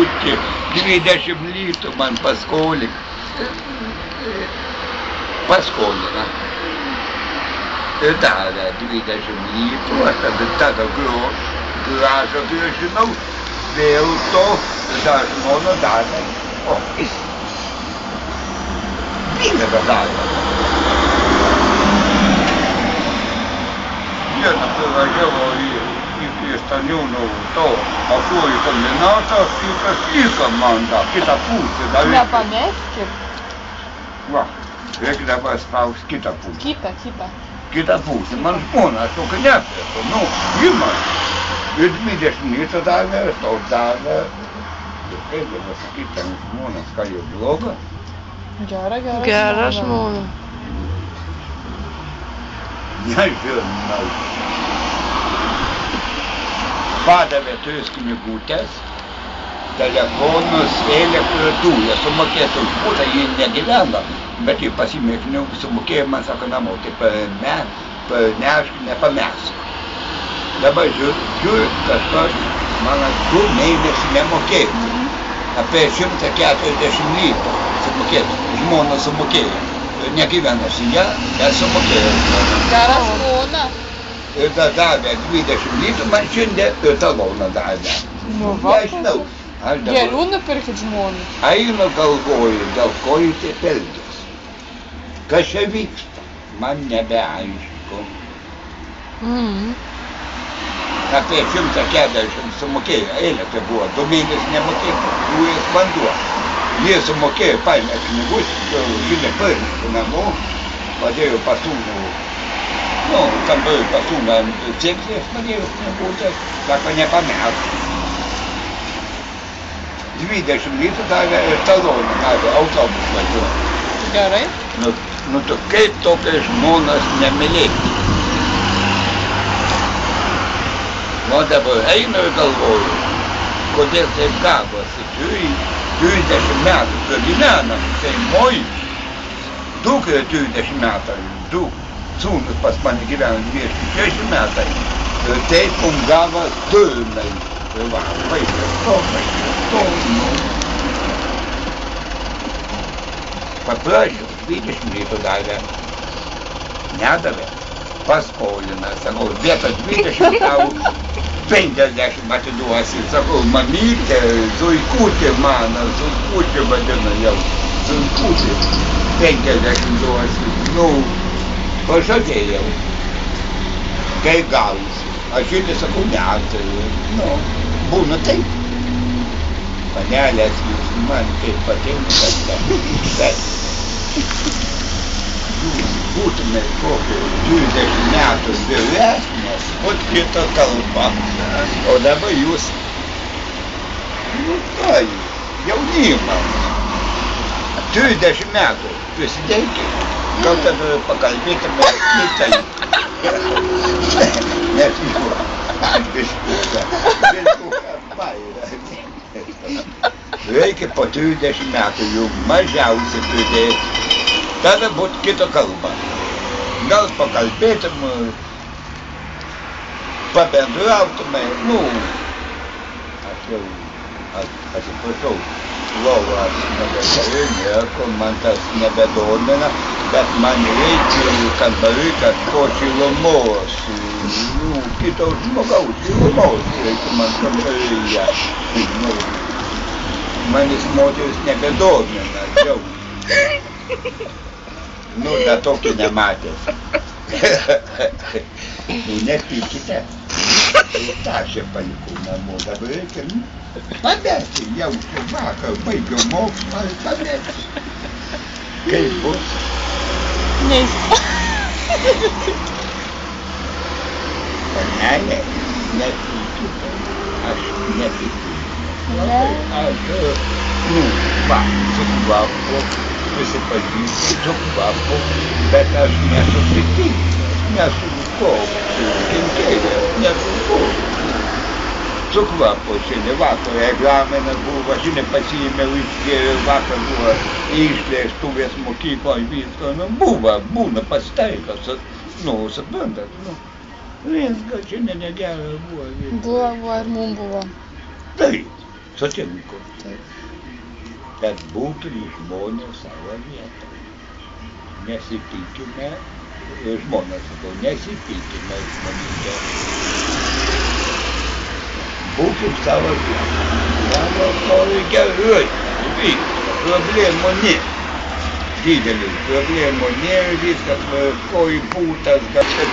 būti 20 litų man paskolink. Paskolina. Ir davė 20 litų, aš tada gražą grąžinau, vėl to, tada žmona davė. O, pinigą davė. Vieną privažiavo į staniūnų to masuojų kombinatą, kitas liko man tą, kitą pusę davė. Nepameskit. Va, reikia dabar spaust kitą pusę. Kitą. Kitą pusę, man žmona tokia nepėto, nu, imas. Ir 20 litų davė, ir tau davė. Ir kaip dabar sakyti, ten žmonas, ką jau bloga? Gera žmona. Nežinau. Padavė 3 knygutės, telefonus, elektrą, dujas, sumokėtų už būtą, jį negyvena, bet jį pasimė knygų, sumokėjo, man sako, namo, tai nepamesk. Dabar žiūri, kažkas, man 2 mėnesių nemokėjo, apie 140 litų sumokėtų, žmona sumokėjo. Negyvena su ją, bet sumokėjo. Gera žmona. Ir tada davė 20 litų, man šiandien ir taloną davė. Nu va, Nežinau. gėlių nupirkit žmonai. Einu galvoju, dėl ko jis taip elgiasi. Kas čia vyksta, man nebeaišku. Apie 140 sumokėjo, elektra buvo, 2 mėnesius nemokėjo, dujas vanduo. Jie sumokėjo, paėmė knygus, žinai, paėmė namo, padėjo pasūnų, nu, kambarį pasūnų ant ceklės, padėjo knygutės, sako, nepamesk. 20 litų davė ir taloną davė, autobus važiuoja. Gerai. Nu, tu kaip tokias žmonas nemylėti? O dabar einu ir galvoju, kodėl taip gavosi, 30 metų pragyvenam šeimoj, dukrai 30 metų, 2 sūnus pas mane gyvena 26 metai, ir taip gavo durnai. Ir va, vaikas to, nu. Paprašiau, 20 litų davė, nedavė, paskolina, sakau, vietą 20 tau 50 atiduosi, sakau, mamytė, zuikutė mano, zuikutė vadina jau, zuikutė, 50 duosi, nu, pažadėjau, kai gausi, aš irgi sakau, ne, tai, nu, būna taip. Panelės, jūs man taip patinka, bet jūs būtumėt kokį 20 metų vyresnės, ot kita kalba. O dabar jūs, nu ką jūs, jaunimas, 30 metų, prisidėkit, gal tada pakalbėtume kitai. Nes vilkuka baira. Reikia po 30 metų jų mažiausiai pridėti. Tada būtų kita kalba. Gal pakalbėtume, pabendrautume, nu, aš jau atsiprašau, lovą aš nebegaliu, nieko, man tas nebedomina, bet man reikia kambarį kažko šilumos, nu, kito žmogaus šilumos reikia man kambaryje. Nu, manis moteris nebedomina, jau. Nu, da tokį nematęs. Nepykite. tą się palikūnamo dabar reikia pabėgti, jau čia vakar baigiau mokslą ir pabėgti. Kaip bus? Panelė, nepykite, aš nepykite. Aš, va, su kvapu, prisipažįstu, su kvapu, bet aš nesu piktingas, nesu koks, kenkėjas, nesu koks. Su kvapu, šiandien vakar egzaminas buvo, šiandien pasiėmiau išgėriau, vakar buvo išleistuvės mokykloje, visko, būna pasitaikas, suprantat, viskas šiandien negera buvo. Buvo ir mums buvo. Taip, Sutinku. Taip. Kad būtų žmonės savo vietą. Nesipykime, žmona sakau, nesipykime žmonėse. Būkim savo vietą. Savo reikia vykti. Problemų ne. Didelių problemų ne, viskas ko į būtas, kad čia